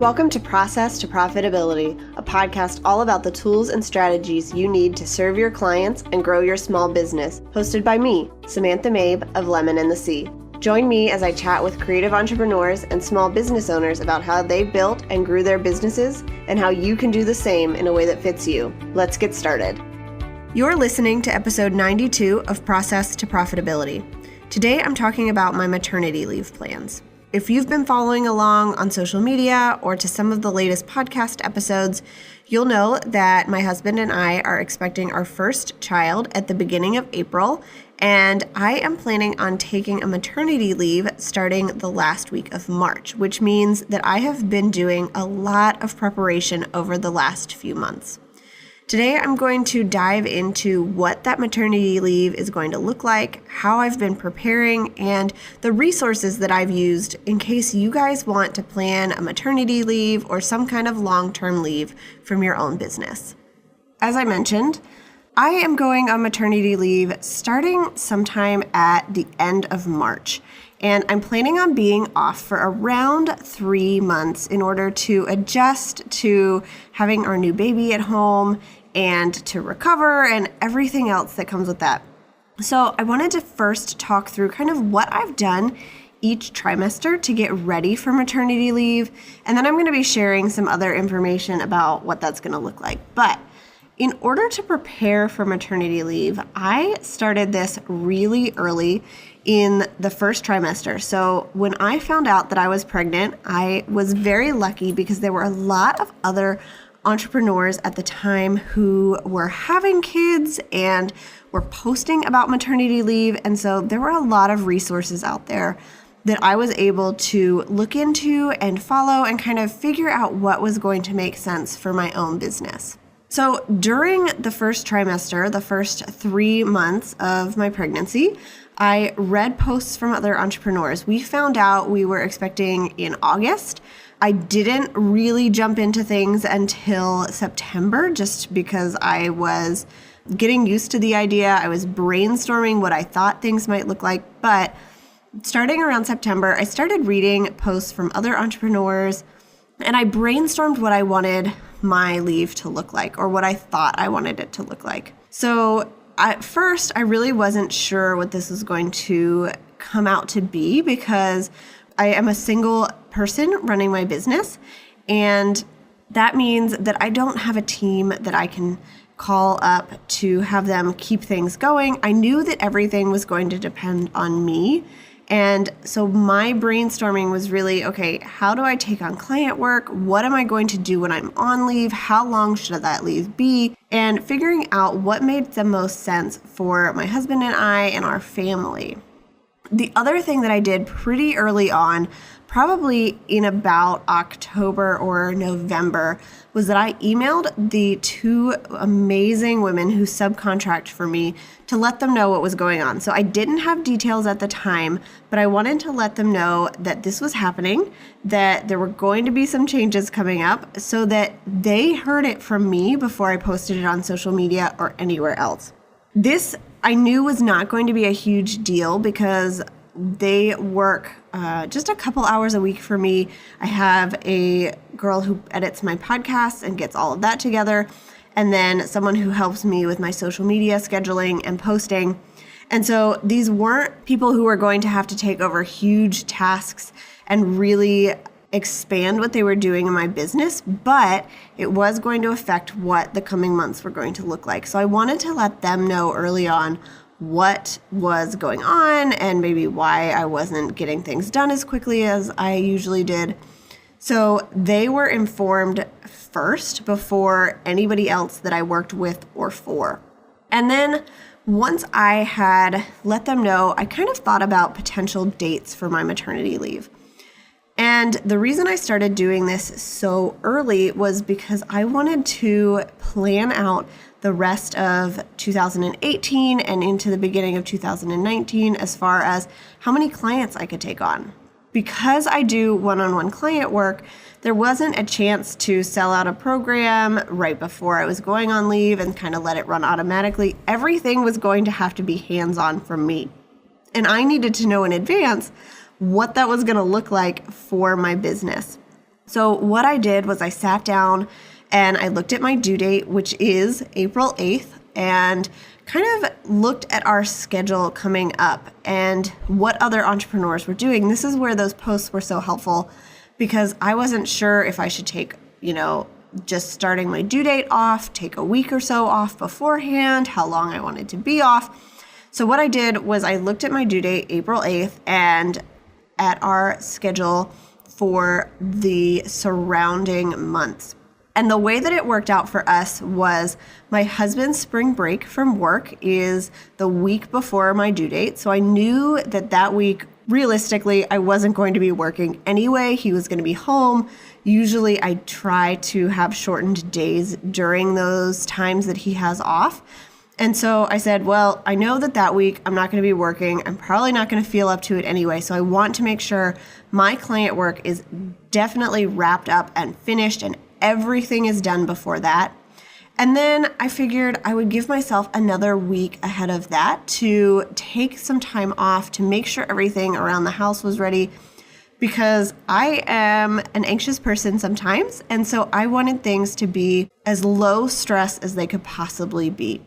Welcome to Process to Profitability, a podcast all about the tools and strategies you need to serve your clients and grow your small business, hosted by me, Samantha Mabe of Lemon and the Sea. Join me as I chat with creative entrepreneurs and small business owners about how they built and grew their businesses and how you can do the same in a way that fits you. Let's get started. You're listening to episode 92 of Process to Profitability. Today I'm talking about my maternity leave plans. If you've been following along on social media or to some of the latest podcast episodes, you'll know that my husband and I are expecting our first child at the beginning of April, and I am planning on taking a maternity leave starting the last week of March, which means that I have been doing a lot of preparation over the last few months. Today, I'm going to dive into what that maternity leave is going to look like, how I've been preparing, and the resources that I've used in case you guys want to plan a maternity leave or some kind of long-term leave from your own business. As I mentioned, I am going on maternity leave starting sometime at the end of March, and I'm planning on being off for around 3 months in order to adjust to having our new baby at home and to recover and everything else that comes with that. So I wanted to first talk through kind of what I've done each trimester to get ready for maternity leave, and then I'm going to be sharing some other information about what that's going to look like. But in order to prepare for maternity leave, I started this really early in the first trimester. So when I found out that I was pregnant, I was very lucky because there were a lot of other entrepreneurs at the time who were having kids and were posting about maternity leave. And so there were a lot of resources out there that I was able to look into and follow and kind of figure out what was going to make sense for my own business. So during the first trimester, the first 3 months of my pregnancy, I read posts from other entrepreneurs. We found out we were expecting in August. I didn't really jump into things until September just because I was getting used to the idea. I was brainstorming what I thought things might look like. But starting around September, I started reading posts from other entrepreneurs and I brainstormed what I wanted my leave to look like or what I thought I wanted it to look like. So at first, I really wasn't sure what this was going to come out to be because I am a single person running my business, and that means that I don't have a team that I can call up to have them keep things going. I knew that everything was going to depend on me. And so my brainstorming was really, okay, how do I take on client work? What am I going to do when I'm on leave? How long should that leave be? And figuring out what made the most sense for my husband and I and our family. The other thing that I did pretty early on, probably in about October or November, was that I emailed the 2 amazing women who subcontract for me to let them know what was going on. So I didn't have details at the time, but I wanted to let them know that this was happening, that there were going to be some changes coming up so that they heard it from me before I posted it on social media or anywhere else. This I knew was not going to be a huge deal because they work just a couple hours a week for me. I have a girl who edits my podcast and gets all of that together, and then someone who helps me with my social media scheduling and posting. And so these weren't people who were going to have to take over huge tasks and really expand what they were doing in my business, but it was going to affect what the coming months were going to look like. So I wanted to let them know early on what was going on and maybe why I wasn't getting things done as quickly as I usually did. So they were informed first before anybody else that I worked with or for. And then once I had let them know, I kind of thought about potential dates for my maternity leave. And the reason I started doing this so early was because I wanted to plan out the rest of 2018 and into the beginning of 2019 as far as how many clients I could take on. Because I do one-on-one client work, there wasn't a chance to sell out a program right before I was going on leave and kind of let it run automatically. Everything was going to have to be hands-on from me. And I needed to know in advance what that was going to look like for my business. So what I did was I sat down and I looked at my due date, which is April 8th, and kind of looked at our schedule coming up and what other entrepreneurs were doing. This is where those posts were so helpful because I wasn't sure if I should take, just starting my due date off, take a week or so off beforehand, how long I wanted to be off. So what I did was I looked at my due date, April 8th, and at our schedule for the surrounding months. And the way that it worked out for us was my husband's spring break from work is the week before my due date. So I knew that week, realistically, I wasn't going to be working anyway. He was going to be home. Usually I try to have shortened days during those times that he has off. And so I said, well, I know that week I'm not going to be working. I'm probably not going to feel up to it anyway. So I want to make sure my client work is definitely wrapped up and finished and everything is done before that. And then I figured I would give myself another week ahead of that to take some time off to make sure everything around the house was ready, because I am an anxious person sometimes. And so I wanted things to be as low stress as they could possibly be.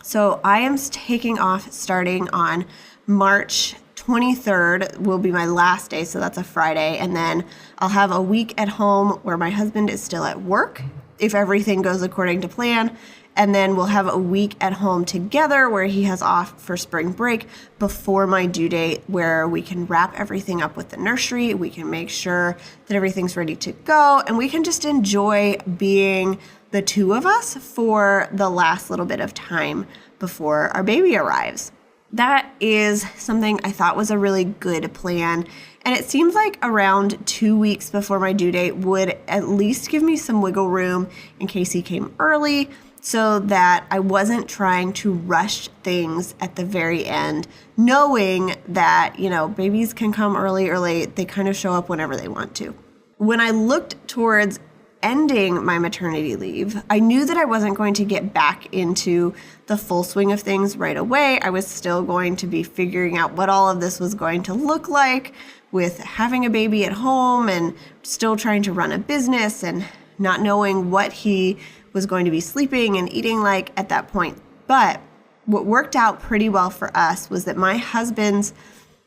So I am taking off starting on March 23rd will be my last day. So that's a Friday. And then I'll have a week at home where my husband is still at work, if everything goes according to plan. And then we'll have a week at home together where he has off for spring break before my due date, where we can wrap everything up with the nursery. We can make sure that everything's ready to go. And we can just enjoy being the two of us for the last little bit of time before our baby arrives. That is something I thought was a really good plan. And it seems like around 2 weeks before my due date would at least give me some wiggle room in case he came early, so that I wasn't trying to rush things at the very end, knowing that, babies can come early or late. They kind of show up whenever they want to. When I looked towards ending my maternity leave, I knew that I wasn't going to get back into the full swing of things right away. I was still going to be figuring out what all of this was going to look like with having a baby at home and still trying to run a business and not knowing what he was going to be sleeping and eating like at that point. But what worked out pretty well for us was that my husband's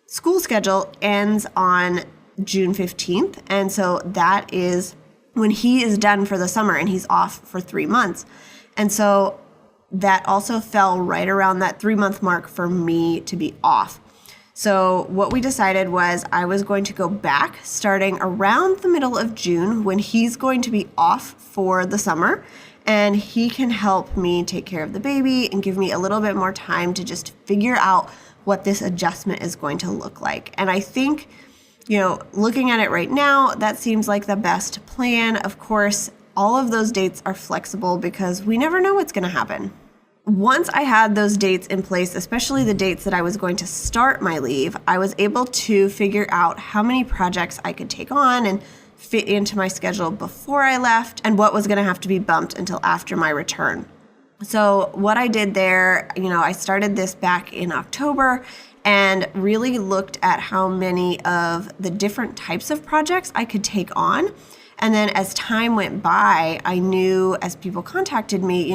school schedule ends on June 15th. And so that is when he is done for the summer and he's off for 3 months. And so that also fell right around that 3-month mark for me to be off. So what we decided was I was going to go back starting around the middle of June when he's going to be off for the summer, and he can help me take care of the baby and give me a little bit more time to just figure out what this adjustment is going to look like. And I think, looking at it right now, that seems like the best plan. Of course, all of those dates are flexible because we never know what's going to happen. Once I had those dates in place, especially the dates that I was going to start my leave, I was able to figure out how many projects I could take on and fit into my schedule before I left and what was going to have to be bumped until after my return. So what I did there, I started this back in October and really looked at how many of the different types of projects I could take on. And then as time went by, I knew as people contacted me,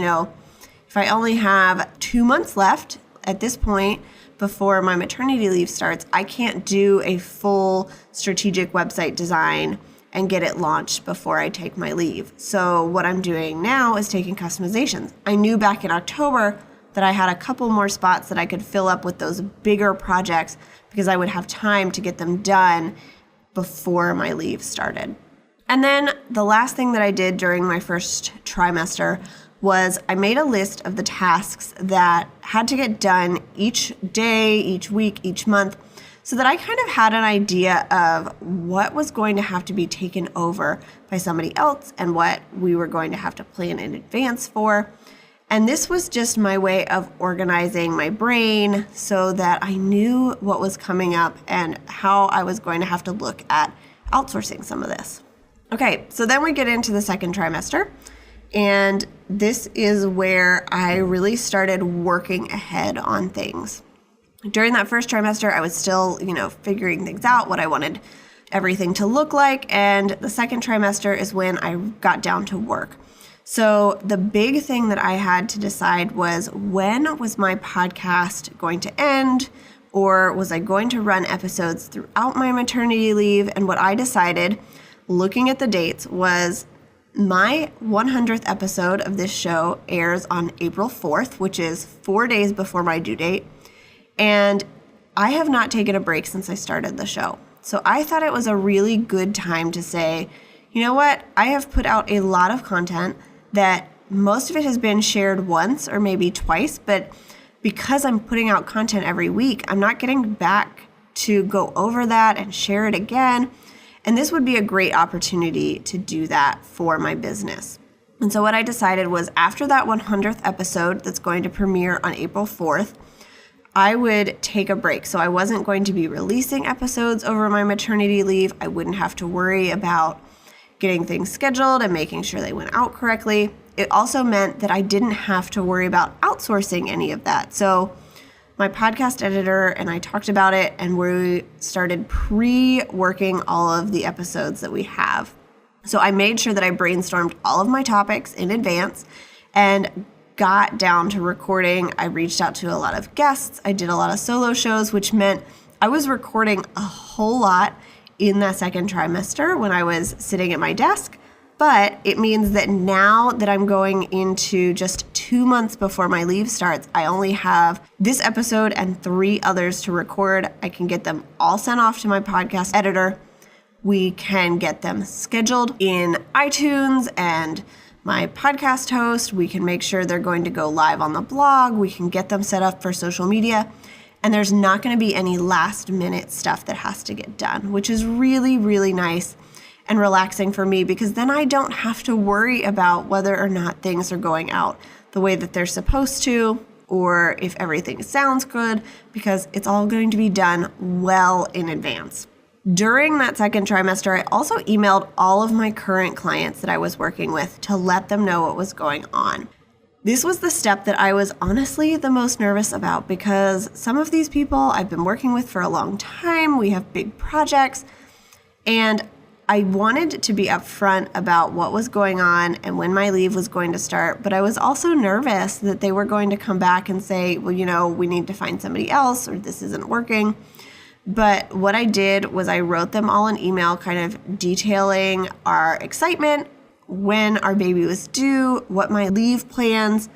if I only have 2 months left at this point before my maternity leave starts, I can't do a full strategic website design and get it launched before I take my leave. So what I'm doing now is taking customizations. I knew back in October that I had a couple more spots that I could fill up with those bigger projects because I would have time to get them done before my leave started. And then the last thing that I did during my first trimester was I made a list of the tasks that had to get done each day, each week, each month, so that I kind of had an idea of what was going to have to be taken over by somebody else and what we were going to have to plan in advance for. And this was just my way of organizing my brain so that I knew what was coming up and how I was going to have to look at outsourcing some of this. Okay, so then we get into the second trimester. And this is where I really started working ahead on things. During that first trimester, I was still, figuring things out, what I wanted everything to look like. And the second trimester is when I got down to work. So the big thing that I had to decide was, when was my podcast going to end? Or was I going to run episodes throughout my maternity leave? And what I decided, looking at the dates, was my 100th episode of this show airs on April 4th, which is 4 days before my due date. And I have not taken a break since I started the show. So I thought it was a really good time to say, you know what? I have put out a lot of content that most of it has been shared once or maybe twice, but because I'm putting out content every week, I'm not getting back to go over that and share it again. And this would be a great opportunity to do that for my business. And so what I decided was, after that 100th episode that's going to premiere on April 4th, I would take a break. So I wasn't going to be releasing episodes over my maternity leave. I wouldn't have to worry about getting things scheduled and making sure they went out correctly. It also meant that I didn't have to worry about outsourcing any of that. So my podcast editor and I talked about it, and we started pre-working all of the episodes that we have. So I made sure that I brainstormed all of my topics in advance and got down to recording. I reached out to a lot of guests. I did a lot of solo shows, which meant I was recording a whole lot in that second trimester when I was sitting at my desk. But it means that now that I'm going into just 2 months before my leave starts, I only have this episode and 3 others to record. I can get them all sent off to my podcast editor. We can get them scheduled in iTunes and my podcast host. We can make sure they're going to go live on the blog. We can get them set up for social media. And there's not going to be any last minute stuff that has to get done, which is really, really nice and relaxing for me, because then I don't have to worry about whether or not things are going out the way that they're supposed to, or if everything sounds good, because it's all going to be done well in advance. During that second trimester, I also emailed all of my current clients that I was working with to let them know what was going on. This was the step that I was honestly the most nervous about, because some of these people I've been working with for a long time. We have big projects, and I wanted to be upfront about what was going on and when my leave was going to start, but I was also nervous that they were going to come back and say, well, you know, we need to find somebody else, or this isn't working. But what I did was I wrote them all an email kind of detailing our excitement, when our baby was due, what my leave plans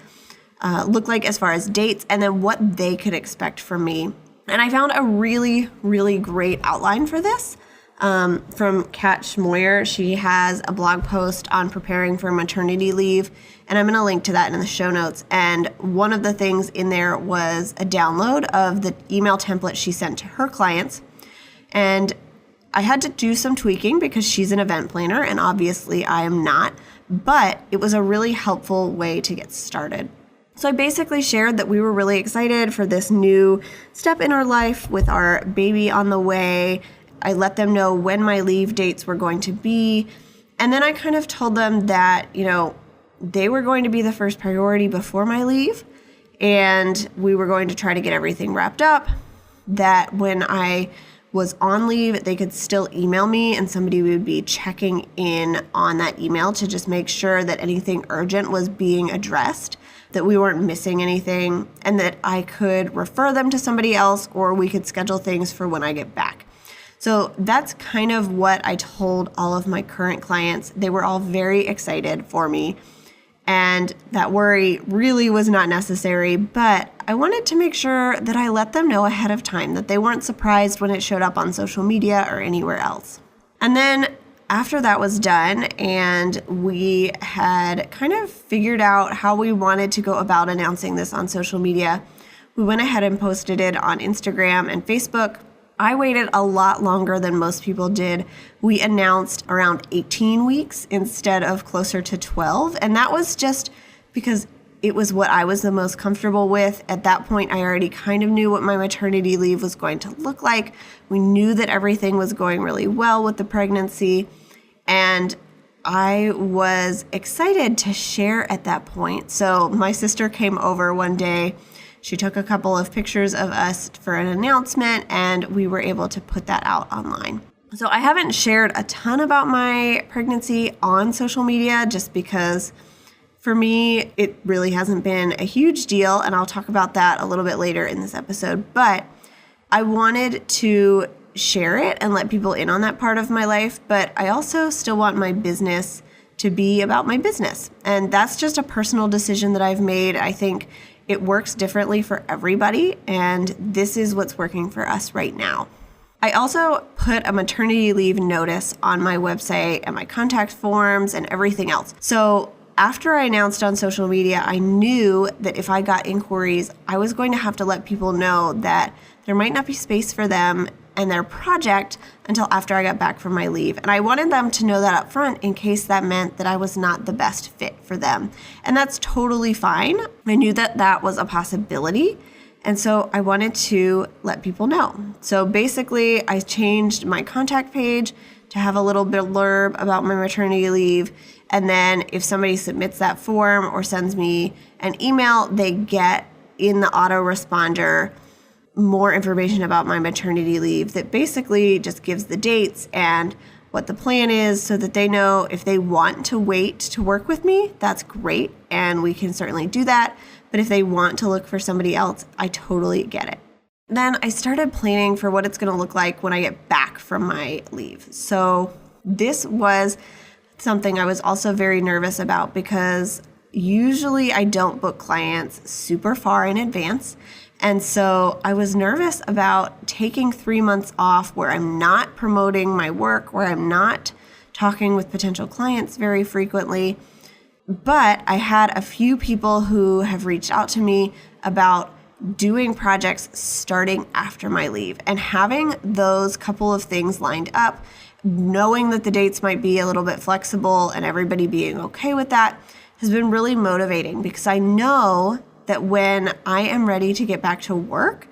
look like as far as dates, and then what they could expect from me. And I found a really, really great outline for this from Kat Schmoyer. She has a blog post on preparing for maternity leave, and I'm going to link to that in the show notes. And one of the things in there was a download of the email template she sent to her clients. And I had to do some tweaking because she's an event planner and obviously I am not, but it was a really helpful way to get started. So I basically shared that we were really excited for this new step in our life with our baby on the way. I let them know when my leave dates were going to be. And then I kind of told them that, you know, they were going to be the first priority before my leave, and we were going to try to get everything wrapped up, that when I was on leave, they could still email me and somebody would be checking in on that email to just make sure that anything urgent was being addressed, that we weren't missing anything, and that I could refer them to somebody else, or we could schedule things for when I get back. So that's kind of what I told all of my current clients. They were all very excited for me, and that worry really was not necessary, but I wanted to make sure that I let them know ahead of time, that they weren't surprised when it showed up on social media or anywhere else. And then after that was done and we had kind of figured out how we wanted to go about announcing this on social media, we went ahead and posted it on Instagram and Facebook. I waited a lot longer than most people did. We announced around 18 weeks instead of closer to 12. And that was just because it was what I was the most comfortable with. At that point, I already kind of knew what my maternity leave was going to look like. We knew that everything was going really well with the pregnancy. And I was excited to share at that point. So my sister came over one day. She took a couple of pictures of us for an announcement, and we were able to put that out online. So I haven't shared a ton about my pregnancy on social media just because for me, it really hasn't been a huge deal, and I'll talk about that a little bit later in this episode. But I wanted to share it and let people in on that part of my life, but I also still want my business to be about my business. And that's just a personal decision that I've made. I think it works differently for everybody, and this is what's working for us right now. I also put a maternity leave notice on my website and my contact forms and everything else. So after I announced on social media, I knew that if I got inquiries, I was going to have to let people know that there might not be space for them and their project until after I got back from my leave. And I wanted them to know that up front in case that meant that I was not the best fit for them. And that's totally fine. I knew that that was a possibility. And so I wanted to let people know. So basically, I changed my contact page to have a little bit of blurb about my maternity leave. And then if somebody submits that form or sends me an email, they get in the autoresponder more information about my maternity leave that basically just gives the dates and what the plan is so that they know if they want to wait to work with me, that's great. And we can certainly do that. But if they want to look for somebody else, I totally get it. Then I started planning for what it's going to look like when I get back from my leave. So this was something I was also very nervous about because usually I don't book clients super far in advance. And so I was nervous about taking 3 months off where I'm not promoting my work, where I'm not talking with potential clients very frequently. But I had a few people who have reached out to me about doing projects starting after my leave, and having those couple of things lined up, knowing that the dates might be a little bit flexible and everybody being okay with that has been really motivating, because I know that when I am ready to get back to work,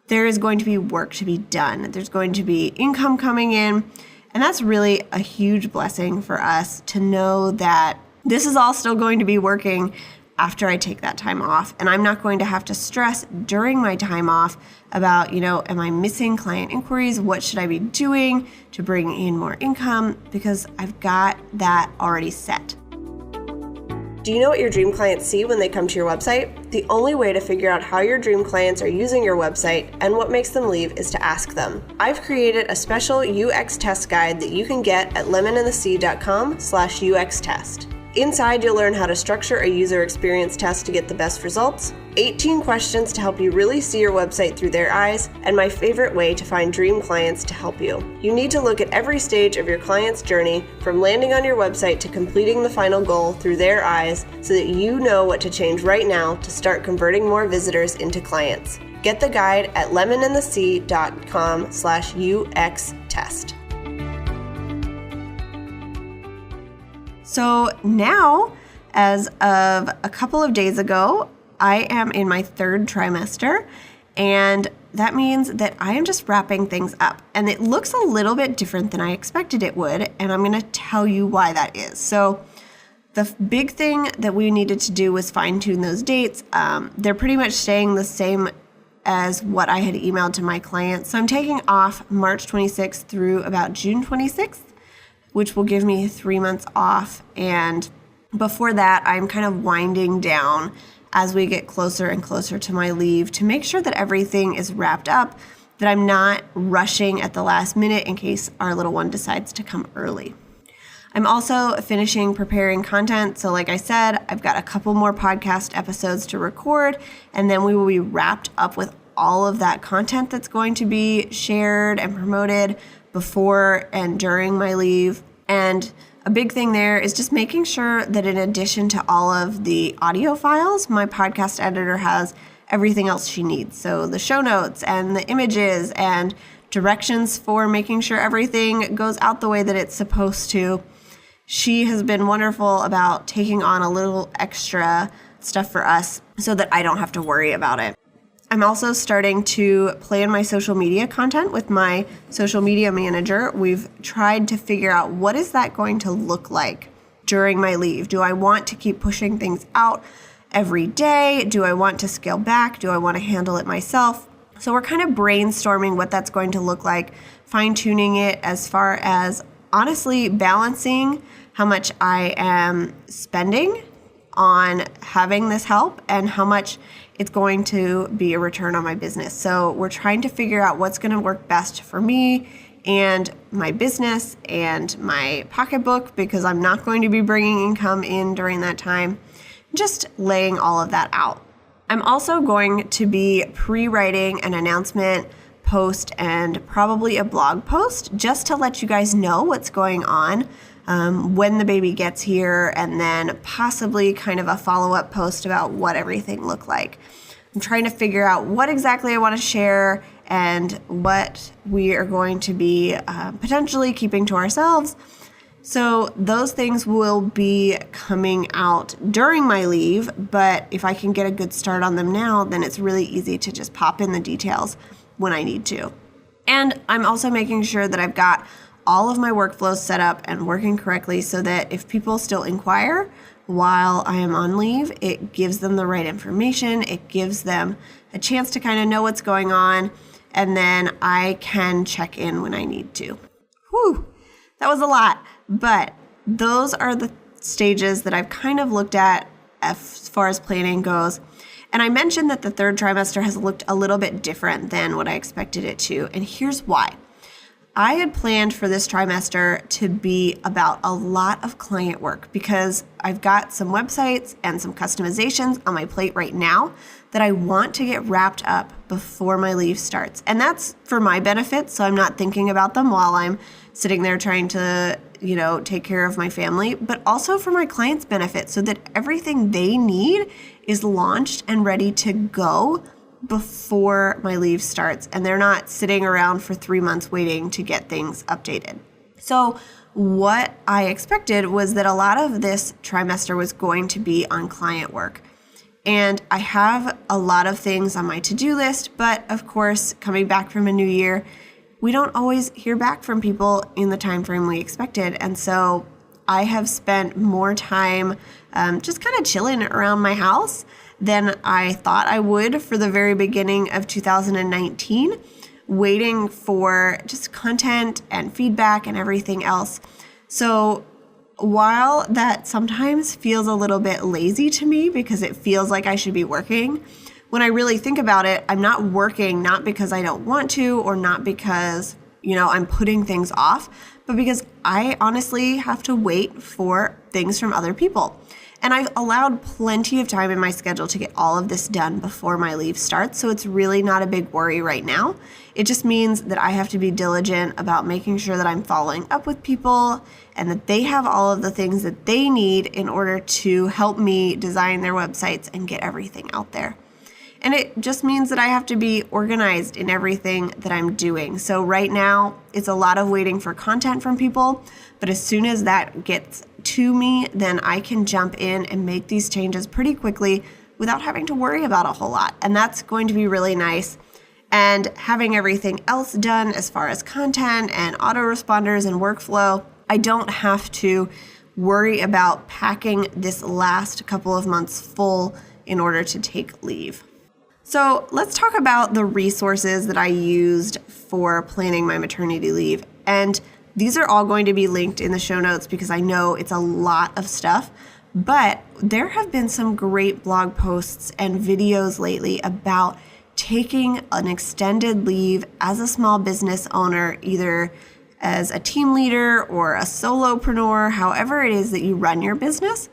there is going to be work to be done. There's going to be income coming in. And that's really a huge blessing for us to know that this is all still going to be working after I take that time off. And I'm not going to have to stress during my time off about, am I missing client inquiries? What should I be doing to bring in more income? Because I've got that already set. Do you know what your dream clients see when they come to your website? The only way to figure out how your dream clients are using your website and what makes them leave is to ask them. I've created a special UX test guide that you can get at lemonandthesea.com/UX test. Inside, you'll learn how to structure a user experience test to get the best results, 18 questions to help you really see your website through their eyes, and my favorite way to find dream clients to help you. You need to look at every stage of your client's journey, from landing on your website to completing the final goal through their eyes, so that you know what to change right now to start converting more visitors into clients. Get the guide at lemonandthesea.com/UX test. So now, as of a couple of days ago, I am in my 3rd trimester, and that means that I am just wrapping things up. And it looks a little bit different than I expected it would, and I'm going to tell you why that is. So the big thing that we needed to do was fine-tune those dates. They're pretty much staying the same as what I had emailed to my clients. So I'm taking off March 26th through about June 26th. Which will give me 3 months off. And before that, I'm kind of winding down as we get closer and closer to my leave to make sure that everything is wrapped up, that I'm not rushing at the last minute in case our little one decides to come early. I'm also finishing preparing content. So like I said, I've got a couple more podcast episodes to record, and then we will be wrapped up with all of that content that's going to be shared and promoted before and during my leave. And a big thing there is just making sure that in addition to all of the audio files, my podcast editor has everything else she needs. So the show notes and the images and directions for making sure everything goes out the way that it's supposed to. She has been wonderful about taking on a little extra stuff for us so that I don't have to worry about it. I'm also starting to plan my social media content with my social media manager. We've tried to figure out what is that going to look like during my leave. Do I want to keep pushing things out every day? Do I want to scale back? Do I want to handle it myself? So we're kind of brainstorming what that's going to look like, fine-tuning it as far as honestly balancing how much I am spending on having this help and how much it's going to be a return on my business. So we're trying to figure out what's going to work best for me and my business and my pocketbook, because I'm not going to be bringing income in during that time. Just laying all of that out. I'm also going to be pre-writing an announcement post and probably a blog post just to let you guys know what's going on when the baby gets here, and then possibly kind of a follow-up post about what everything looked like. I'm trying to figure out what exactly I want to share and what we are going to be potentially keeping to ourselves. So those things will be coming out during my leave, but if I can get a good start on them now, then it's really easy to just pop in the details when I need to. And I'm also making sure that I've got all of my workflows set up and working correctly so that if people still inquire while I am on leave, it gives them the right information. It gives them a chance to kind of know what's going on, and then I can check in when I need to. Whew, that was a lot, but those are the stages that I've kind of looked at as far as planning goes. And I mentioned that the third trimester has looked a little bit different than what I expected it to, and here's why. I had planned for this trimester to be about a lot of client work because I've got some websites and some customizations on my plate right now that I want to get wrapped up before my leave starts. And that's for my benefit, so I'm not thinking about them while I'm sitting there trying to, take care of my family, but also for my clients' benefit so that everything they need is launched and ready to go before my leave starts, and they're not sitting around for 3 months waiting to get things updated. So what I expected was that a lot of this trimester was going to be on client work. And I have a lot of things on my to-do list, but of course, coming back from a new year, we don't always hear back from people in the time frame we expected. And so I have spent more time just kind of chilling around my house than I thought I would for the very beginning of 2019, waiting for just content and feedback and everything else. So while that sometimes feels a little bit lazy to me because it feels like I should be working, when I really think about it, I'm not working not because I don't want to or not because, I'm putting things off, but because I honestly have to wait for things from other people. And I've allowed plenty of time in my schedule to get all of this done before my leave starts, so it's really not a big worry right now. It just means that I have to be diligent about making sure that I'm following up with people and that they have all of the things that they need in order to help me design their websites and get everything out there. And it just means that I have to be organized in everything that I'm doing. So right now, it's a lot of waiting for content from people, but as soon as that gets to me, then I can jump in and make these changes pretty quickly without having to worry about a whole lot. And that's going to be really nice. And having everything else done as far as content and autoresponders and workflow, I don't have to worry about packing this last couple of months full in order to take leave. So let's talk about the resources that I used for planning my maternity leave. And these are all going to be linked in the show notes because I know it's a lot of stuff, but there have been some great blog posts and videos lately about taking an extended leave as a small business owner, either as a team leader or a solopreneur, however it is that you run your business.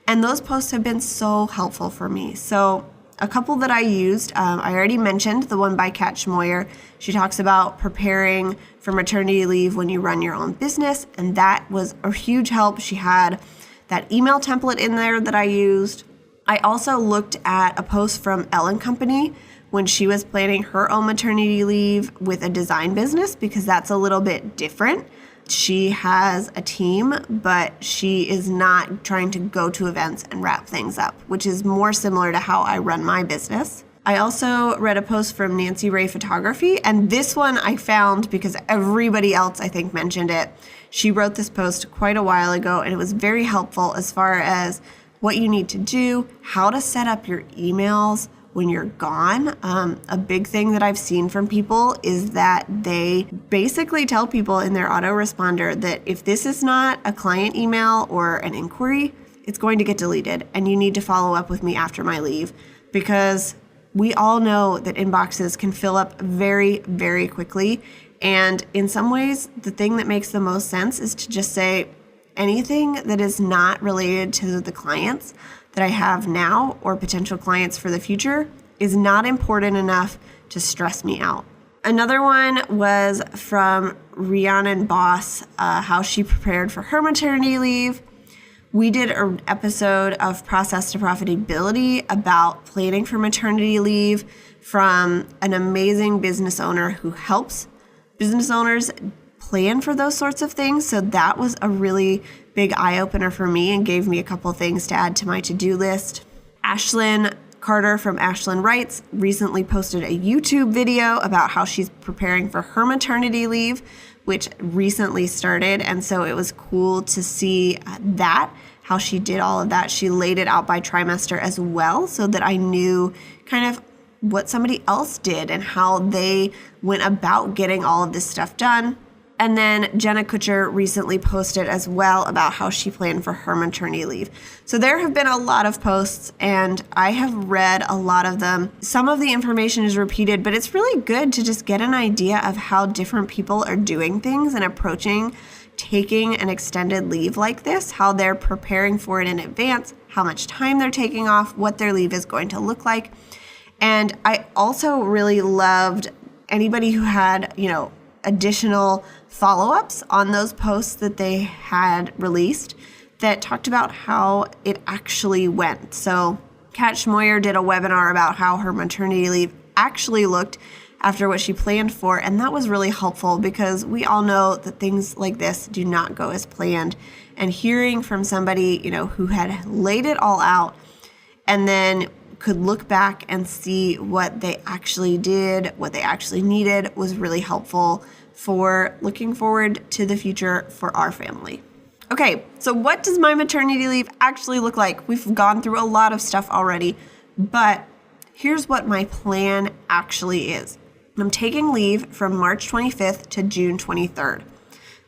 And those posts have been so helpful for me. So a couple that I used, I already mentioned the one by Schmoyer. She talks about preparing for maternity leave when you run your own business, and that was a huge help. She had that email template in there that I used. I also looked at a post from Elle Company when she was planning her own maternity leave with a design business, because that's a little bit different. She has a team, but she is not trying to go to events and wrap things up, which is more similar to how I run my business. I also read a post from Nancy Ray Photography, and this one I found because everybody else I think mentioned it. She wrote this post quite a while ago, and it was very helpful as far as what you need to do, how to set up your emails, when you're gone. A big thing that I've seen from people is that they basically tell people in their autoresponder that if this is not a client email or an inquiry, it's going to get deleted and you need to follow up with me after my leave, because we all know that inboxes can fill up very, very quickly. And in some ways, the thing that makes the most sense is to just say anything that is not related to the clients that I have now or potential clients for the future is not important enough to stress me out. Another one was from Rhiannon Bosse, how she prepared for her maternity leave. We did an episode of Process to Profitability about planning for maternity leave from an amazing business owner who helps business owners plan for those sorts of things. So that was a really big eye-opener for me and gave me a couple things to add to my to-do list. Ashlyn Carter from Ashlyn Writes recently posted a YouTube video about how she's preparing for her maternity leave, which recently started. And so it was cool to see how she did all of that. She laid it out by trimester as well, so that I knew kind of what somebody else did and how they went about getting all of this stuff done. And then Jenna Kutcher recently posted as well about how she planned for her maternity leave. So there have been a lot of posts and I have read a lot of them. Some of the information is repeated, but it's really good to just get an idea of how different people are doing things and approaching taking an extended leave like this, how they're preparing for it in advance, how much time they're taking off, what their leave is going to look like. And I also really loved anybody who had, additional follow-ups on those posts that they had released that talked about how it actually went. So Kat Schmoyer did a webinar about how her maternity leave actually looked after what she planned for, and that was really helpful because we all know that things like this do not go as planned. And hearing from somebody, who had laid it all out and then could look back and see what they actually did, what they actually needed, was really helpful for looking forward to the future for our family. Okay, so what does my maternity leave actually look like? We've gone through a lot of stuff already, but here's what my plan actually is. I'm taking leave from March 25th to June 23rd.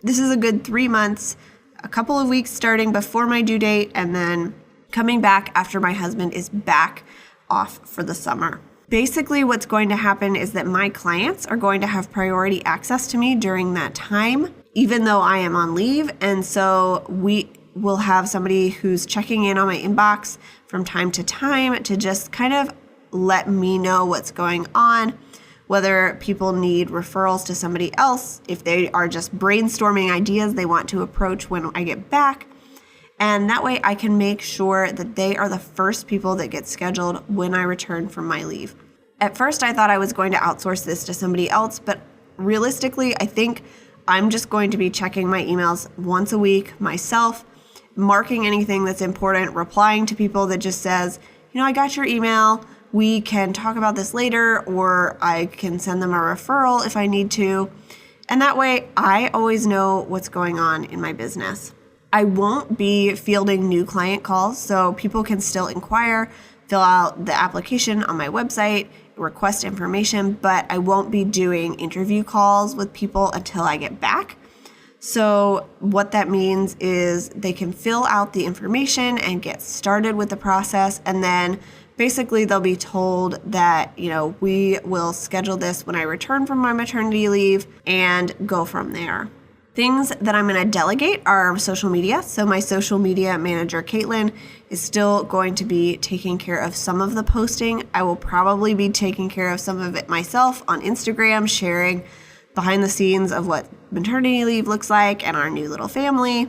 This is a good 3 months, a couple of weeks starting before my due date, and then coming back after my husband is back off for the summer. Basically, what's going to happen is that my clients are going to have priority access to me during that time, even though I am on leave. And so we will have somebody who's checking in on my inbox from time to time to just kind of let me know what's going on, whether people need referrals to somebody else, if they are just brainstorming ideas they want to approach when I get back. And that way I can make sure that they are the first people that get scheduled when I return from my leave. At first, I thought I was going to outsource this to somebody else, but realistically, I think I'm just going to be checking my emails once a week myself, marking anything that's important, replying to people that just says, I got your email, we can talk about this later, or I can send them a referral if I need to. And that way, I always know what's going on in my business. I won't be fielding new client calls, so people can still inquire, fill out the application on my website, request information, but I won't be doing interview calls with people until I get back. So what that means is they can fill out the information and get started with the process, and then basically they'll be told that, we will schedule this when I return from my maternity leave and go from there. Things that I'm going to delegate are social media. So my social media manager, Caitlin, is still going to be taking care of some of the posting. I will probably be taking care of some of it myself on Instagram, sharing behind the scenes of what maternity leave looks like and our new little family.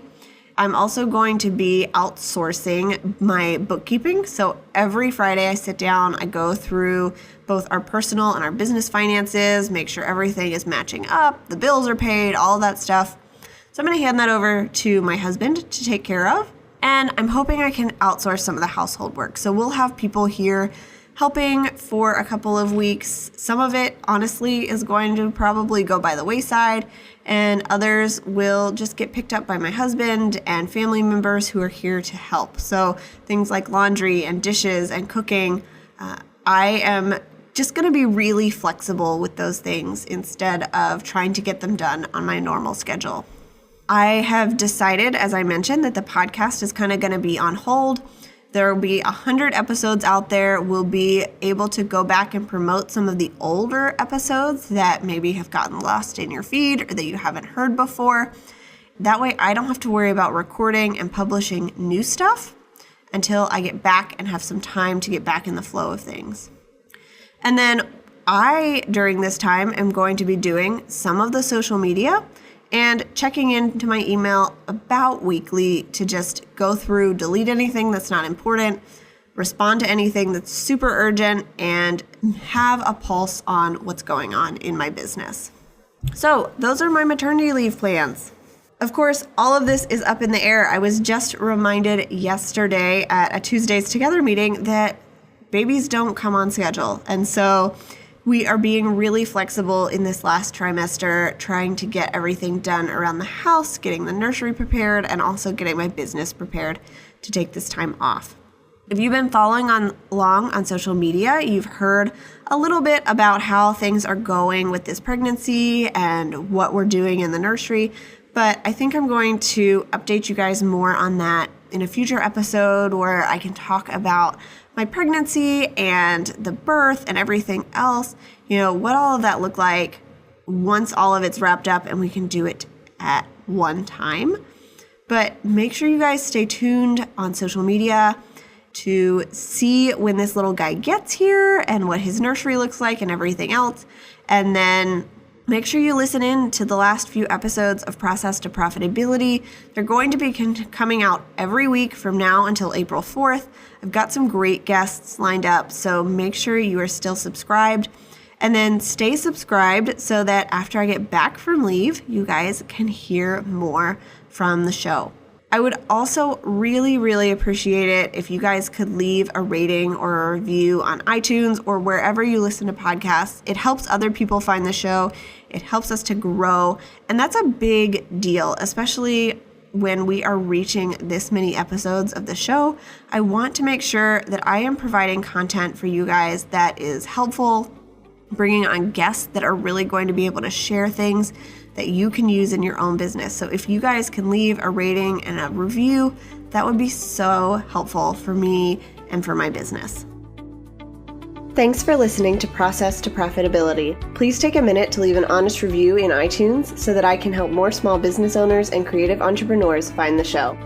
I'm also going to be outsourcing my bookkeeping. So every Friday I sit down, I go through both our personal and our business finances, make sure everything is matching up, the bills are paid, all of that stuff. So I'm going to hand that over to my husband to take care of. And I'm hoping I can outsource some of the household work. So we'll have people here helping for a couple of weeks. Some of it, honestly, is going to probably go by the wayside, and others will just get picked up by my husband and family members who are here to help. So things like laundry and dishes and cooking, I am just going to be really flexible with those things instead of trying to get them done on my normal schedule. I have decided, as I mentioned, that the podcast is kind of going to be on hold. There will be 100 episodes out there. We'll be able to go back and promote some of the older episodes that maybe have gotten lost in your feed or that you haven't heard before. That way I don't have to worry about recording and publishing new stuff until I get back and have some time to get back in the flow of things. And then I, during this time, am going to be doing some of the social media and checking into my email about weekly to just go through, delete anything that's not important, respond to anything that's super urgent, and have a pulse on what's going on in my business. So those are my maternity leave plans. Of course, all of this is up in the air. I was just reminded yesterday at a Tuesdays Together meeting that babies don't come on schedule. And so we are being really flexible in this last trimester, trying to get everything done around the house, getting the nursery prepared, and also getting my business prepared to take this time off. If you've been following along on social media, you've heard a little bit about how things are going with this pregnancy and what we're doing in the nursery, but I think I'm going to update you guys more on that in a future episode where I can talk about my pregnancy and the birth and everything else, what all of that looked like once all of it's wrapped up and we can do it at one time. But make sure you guys stay tuned on social media to see when this little guy gets here and what his nursery looks like and everything else. And then make sure you listen in to the last few episodes of Process to Profitability. They're going to be coming out every week from now until April 4th. I've got some great guests lined up, so make sure you are still subscribed. And then stay subscribed so that after I get back from leave, you guys can hear more from the show. I would also really, really appreciate it if you guys could leave a rating or a review on iTunes or wherever you listen to podcasts. It helps other people find the show. It helps us to grow. And that's a big deal, especially when we are reaching this many episodes of the show. I want to make sure that I am providing content for you guys that is helpful, bringing on guests that are really going to be able to share things that you can use in your own business. So if you guys can leave a rating and a review, that would be so helpful for me and for my business. Thanks for listening to Process to Profitability. Please take a minute to leave an honest review in iTunes so that I can help more small business owners and creative entrepreneurs find the show.